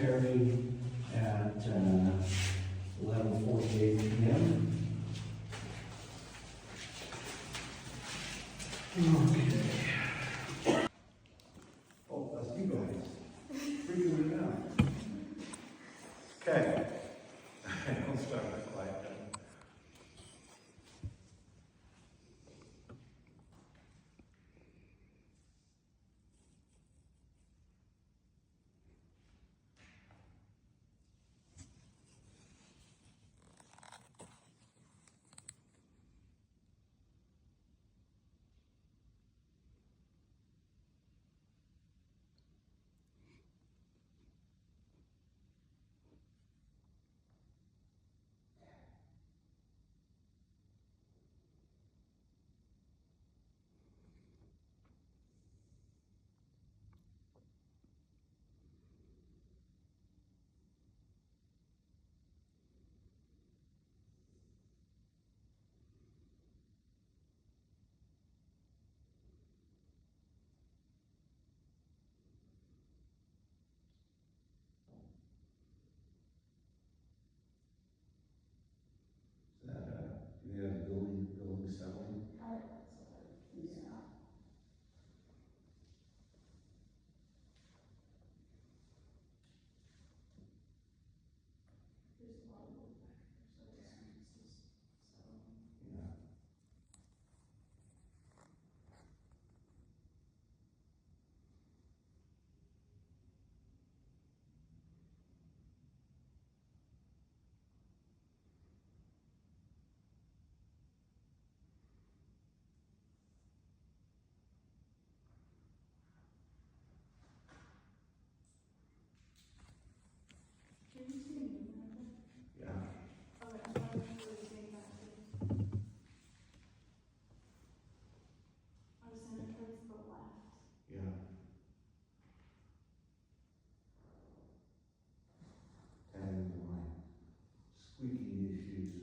Penitentiary at 11:48 p.m. Okay. Oh, that's you guys. Freaking me out. Okay. I'll start with quiet. Do you have building settling? Yeah. Yeah. Yeah. And my squeaky issues.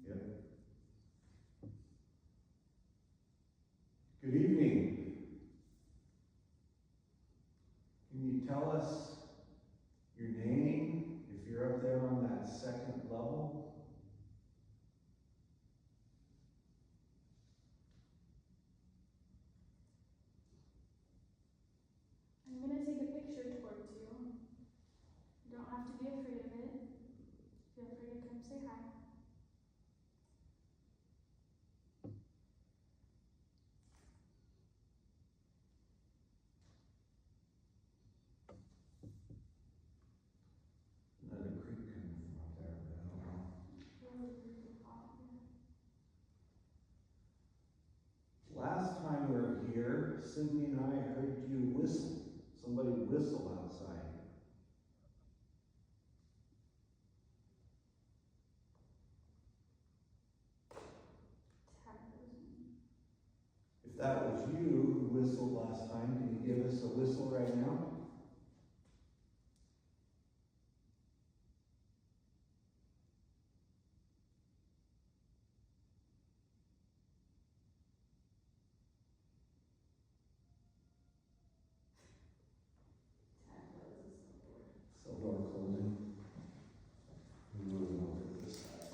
Yep. Good evening. Can you tell us your name if you're up there on that second level? I'm gonna take a picture towards you. You don't have to be afraid of it. Feel free to come say hi. Another creek coming from up there, but I don't know. It's really, really hot here. Last time we were here, Sydney and I heard you whistle. Somebody whistle outside. If that was you who whistled last time, can you give us a whistle right now? So door closing. Moving over to this side.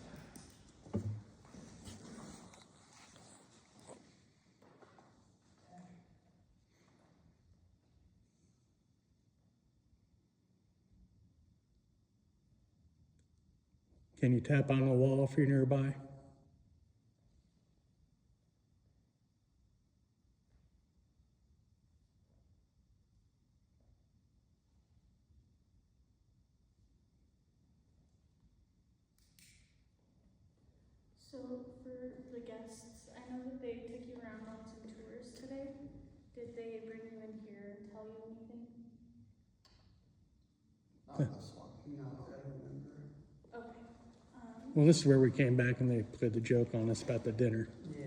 Can you tap on the wall if you're nearby? So for the guests, I know that they took you around on some tours today. Did they bring you in here and tell you anything? Not this one. No, I don't remember. Okay. Well, this is where we came back and they played the joke on us about the dinner. Yeah.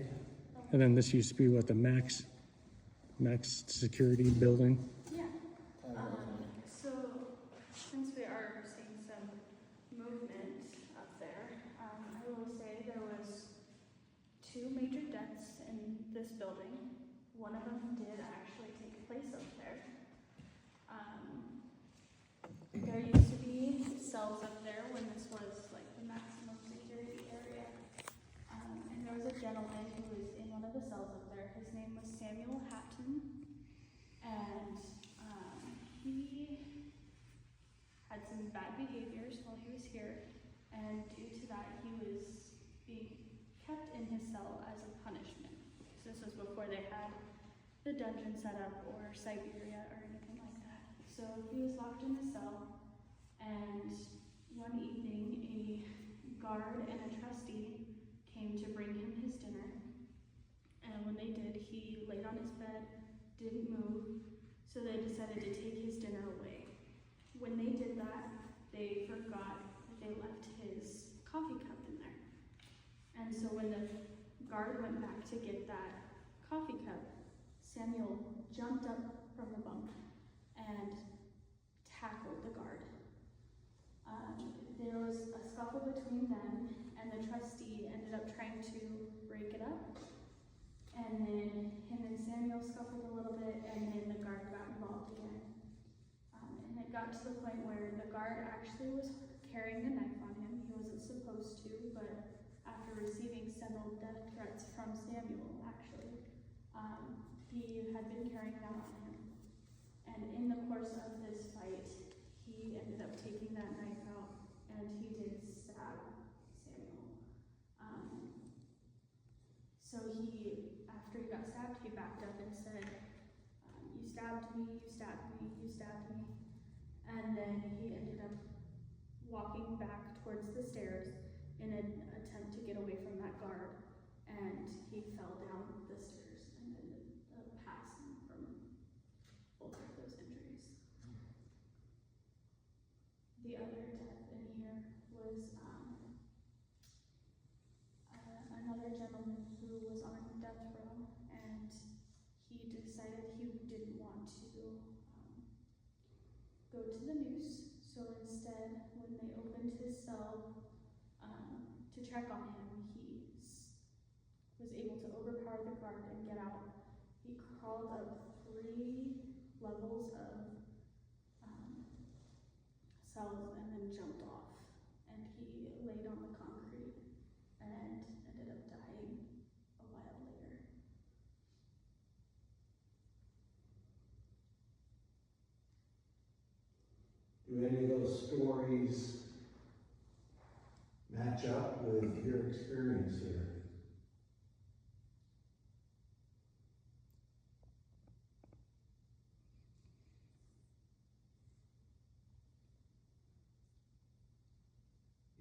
And then this used to be what, the max security building? Yeah. So since we are seeing some movement, this building. One of them did actually take place up there. There used to be cells up there when this was like the maximum security area. And there was a gentleman who was in one of the cells up there. His name was Samuel Hatton. And he had some bad behaviors while he was here. And due to that, he was being kept in his cell as a punishment. So this was before they had the dungeon set up or Siberia or anything like that. So he was locked in his cell, and one evening a guard and a trustee came to bring him his dinner. And when they did, he laid on his bed, didn't move, so they decided to take his dinner away. When they did that, they forgot that they left his coffee cup in there. And so when the guard went back to get that coffee cup, Samuel jumped up from the bunk and tackled the guard. There was a scuffle between them, and the trustee ended up trying to break it up. And then him and Samuel scuffled a little bit, and then the guard got involved again. And it got to the point where the guard actually was carrying a knife on him. He wasn't supposed to, but after receiving several death threats from Samuel, actually, he had been carrying that on him. And in the course of this fight, he ended up taking that knife out, and he did stab Samuel. So after he got stabbed, he backed up and said, "You stabbed me, you stabbed me, you stabbed me." And then he ended up walking back towards the stairs in an attempt to get away from that guard, and he fell down the stairs and ended up passing from both of those injuries. The other death in here was another gentleman who was on death row, and he decided he didn't want to go to the noose. So instead, when they opened his cell to check on him, he was able to overpower the guard and get out. He crawled up 3 levels of cells and then jumped off. And he laid on the concrete and ended up dying a while later. Do any of those stories match up with your experience here?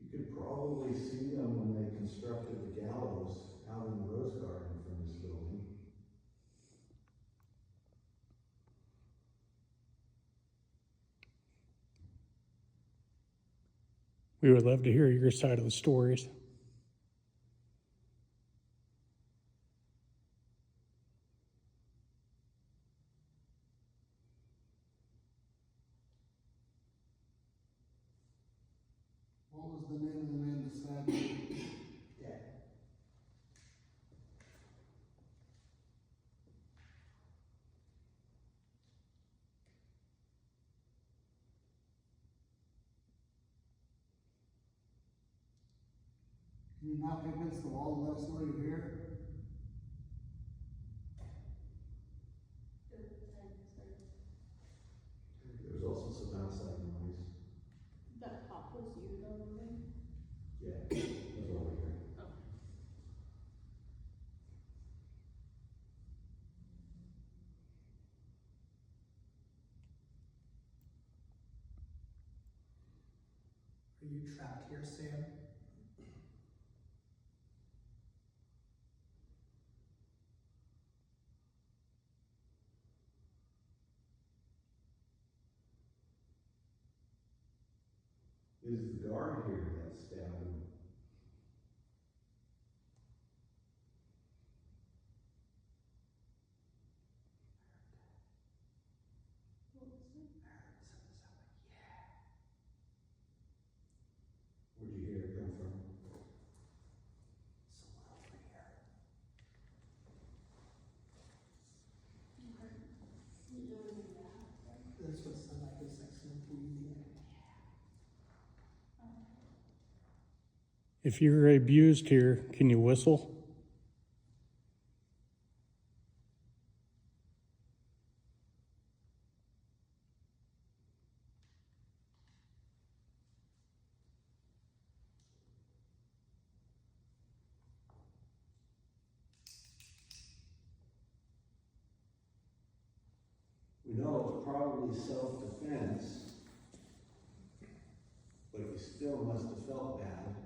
You could probably see them when they constructed the gallows out in the rose garden from this building. We would love to hear your side of the stories. What was the name of the man that stabbed you? Yeah. Can you knock against the wall and let us know you're here? There's also some outside noise. That pop was you though, moving? Yeah, it was over here. Oh. Are you trapped here, Sam? Is the guard here that stabbed him? What was it? Where'd you hear it come from? Someone over here. If you're abused here, can you whistle? We know it's probably self-defense, but you still must have felt bad.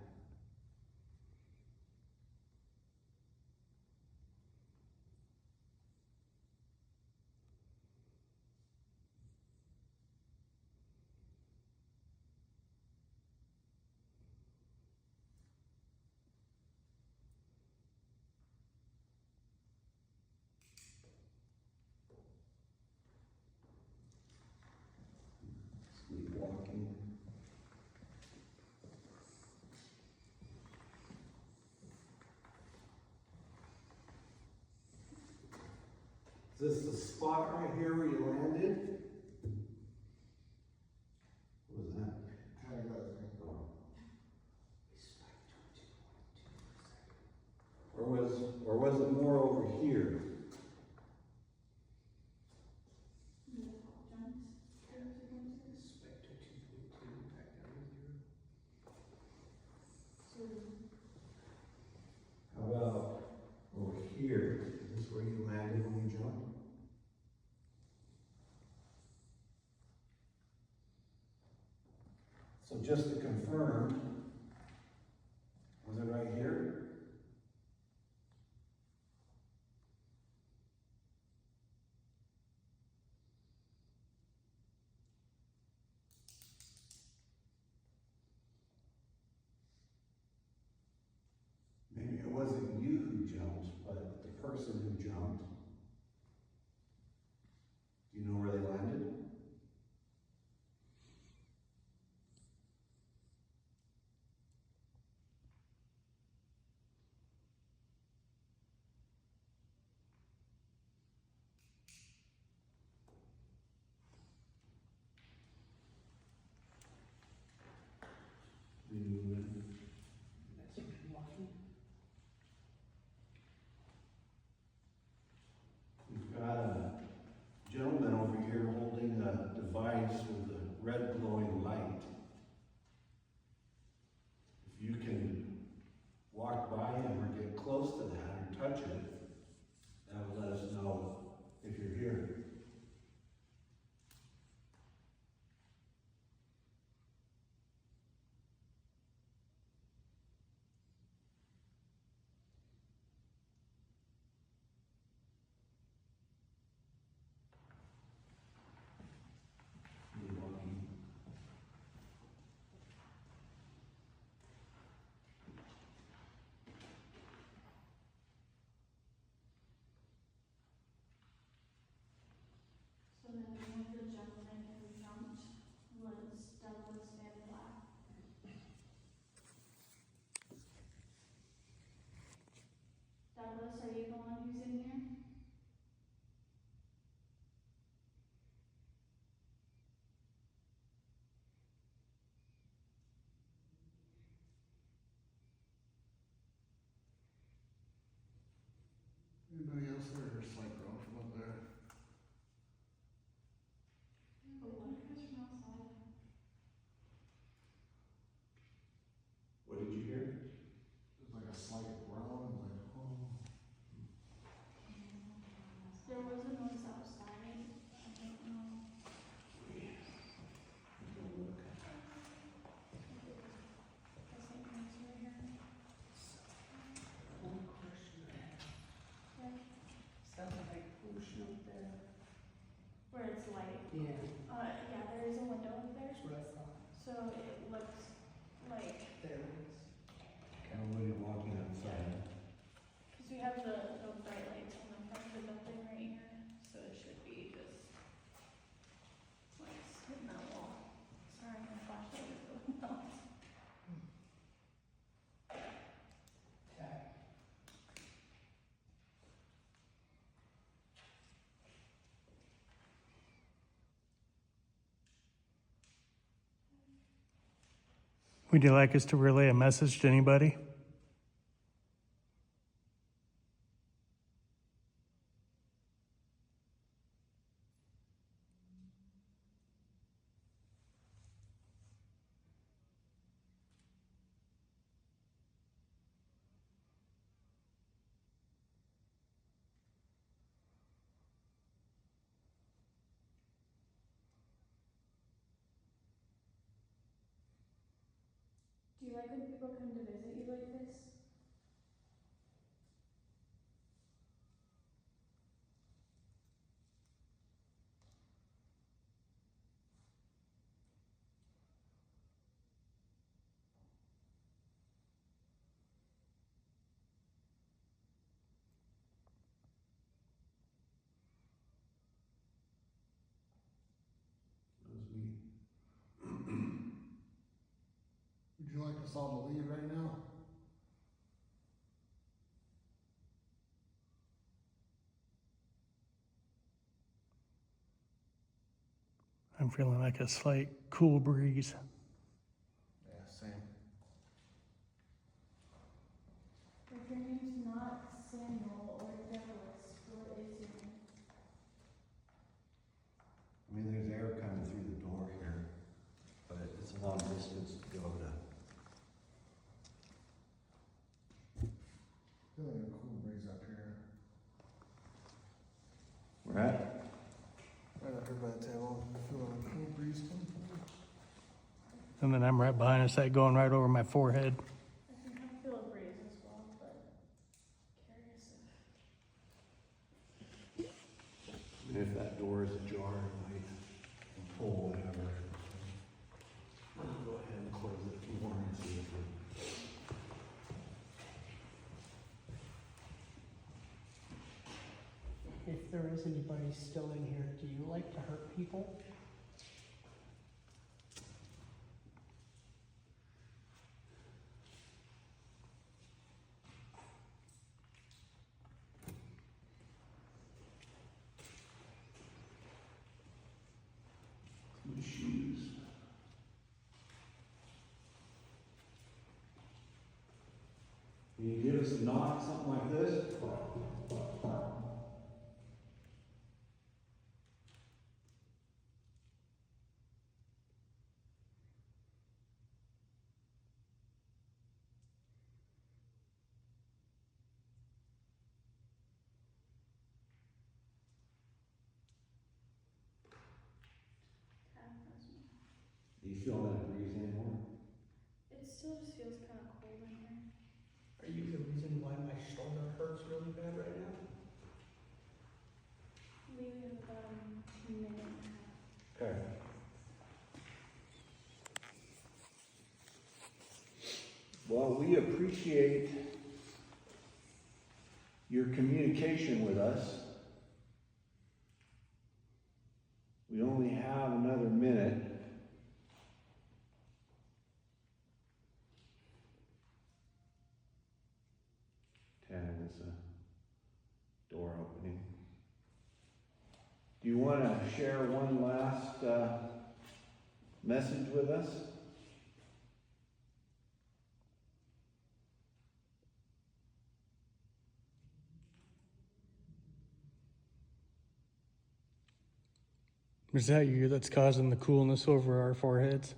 Sleepwalking. Is this the spot right here where you landed? What was that? Or was it more over here? Spectre 2.2 back down to 0. How about over here? Is this where you landed when you jumped? So just to confirm, was it right here? Maybe it wasn't you who jumped, but the person who jumped. Do you know where they landed? We've got a gentleman over here holding a device with a red glowing light. If you can walk by him or get close to that or touch it, that will let us know if you're here. So the name of the gentleman who jumped was Douglas Van Black. Douglas, are you the one who's in here? Anybody else there, or just like girl from up there? The one who's from outside. What did you hear? There's like a slight groan, like, oh. There was a noise outside. I don't know. That's like noise right here. One question I have. Yeah. Is that like ocean up there? Where it's light. Yeah, Yeah, there is a window up there. that's what I thought. So it looks like, There it is. Nobody walking outside. because we have the bright lights on the front of the building right here, so it should be just lights hitting that wall. Sorry, my flashlight is going out. Okay. Would you like us to relay a message to anybody? Do you like when people come to visit you like this? That was me. Would you like us all to leave right now? I'm feeling like a slight cool breeze. Yeah, same. If your name's not Samuel or Douglas, what is your name? I mean, there's air coming through the door here, but it's a long distance to go to. I feel like a cool breeze up here. We're at? Right up here by the table. I feel like a cool breeze coming through. And then I'm right behind us, that going right over my forehead. I think I feel a breeze as well, but curious if. I mean, if that door is ajar, it might pull whatever. I'll go ahead and close it more and see if it. If there is anybody still in here, do you like to hurt people? My shoes. Can you give us a knock, something like this? Do you feel that breeze anymore? It still just feels kind of cold in here. Are you the reason why my shoulder hurts really bad right now? We have about a minute and a half. Okay. Well, we appreciate your communication with us. We only have another minute. Is a door opening. Do you want to share one last message with us? Is that you that's causing the coolness over our foreheads?